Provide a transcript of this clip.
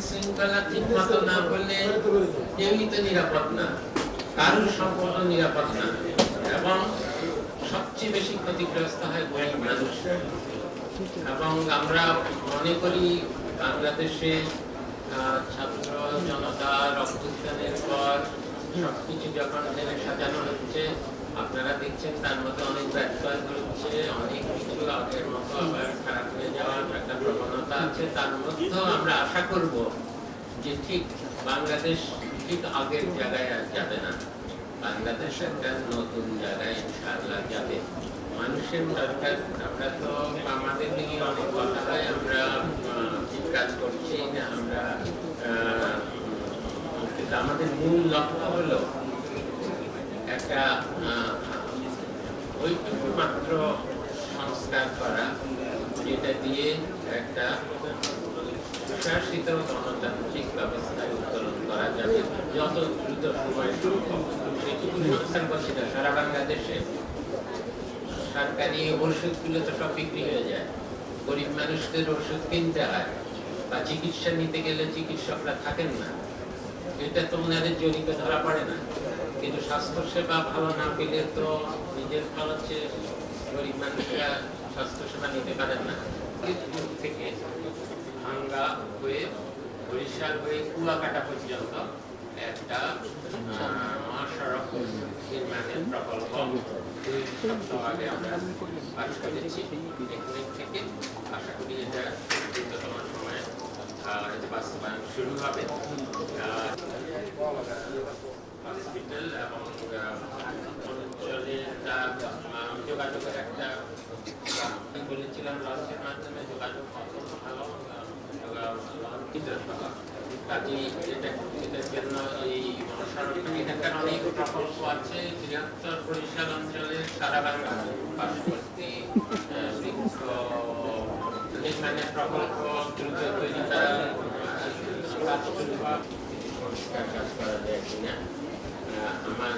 শৃঙ্খলা ঠিক মতো না করলে কেউই তো নিরাপদ না, কারোর সম্পূর্ণ নিরাপদ না, এবং সবচেয়ে বেশি ক্ষতিগ্রস্ত হয় গরিব মানুষ। এবং আমরা মনে করি বাংলাদেশে ছাত্র জনতার অভ্যুত্থানের পর সবকিছু যখন ঢেলে সাজানো হচ্ছে, আপনারা দেখছেন তার মধ্যে অনেক ব্যত্যয় ঘটছে, অনেক কিছু আগের মতো আবার খারাপ হয়ে যাওয়ার একটা প্রবণতা আছে। তার মধ্যেও আমরা আশা করব যে ঠিক বাংলাদেশ ঠিক আগের জায়গায় আর যাবে না, বাংলাদেশ একটা নতুন জায়গায় ইনশাআল্লাহ যাবে। মানুষের দরকার, আমরা তো আমাদের দিকে অনেক কথা হয়, আমরা কাজ করছি না, আমরা কিন্তু আমাদের মূল লক্ষ্য হলো একটা ওইটুকু মাত্র সংস্কার করা, যেটা দিয়ে একটা সুশাসিত গণতান্ত্রিক ব্যবস্থায় উত্তোলন করা যাবে যত দ্রুত সময় সম্ভব। সেটুকু সংস্কার করছি না। সারা বাংলাদেশে সরকারি ওষুধগুলো তো সব বিক্রি হয়ে যায়, গরিব মানুষদের ওষুধ কিনতে হয়, বা চিকিৎসা নিতে গেলে চিকিৎসকরা থাকেন না, এটা তো ওনাদের জড়িত ধরা পড়ে না। কিন্তু স্বাস্থ্য সেবা ভালো না পেলে তো নিজের খরচে গরিব মানুষরা স্বাস্থ্য সেবা নিতে পারেন না। থেকে ভাঙ্গা হয়ে বরিশাল হয়ে কুয়াকাটা পর্যন্ত একটা মহাসড়ক নির্মাণের প্রকল্প 2 সপ্তাহ আগে আমরা পাশ করেছি। এখান থেকে আশা করি এটা দ্রুততম সময়ে বাস্তবায়ন শুরু হবে। হসপিটাল এবং অঞ্চলের যোগাযোগের একটা বলেছিলাম, লঞ্চের মাধ্যমে যোগাযোগ ভালো কাজেই এটার জন্য এই মহাসড়ক এখানকার অনেক প্রকল্প আছে। বৃহত্তর বরিশাল অঞ্চলের সারা বাংলা পার্শ্ববর্তী নির্মাণের প্রকল্প দ্রুত তৈরি করা, কাজ শুরু হওয়া, কাজ করা যায় কিনা। আমার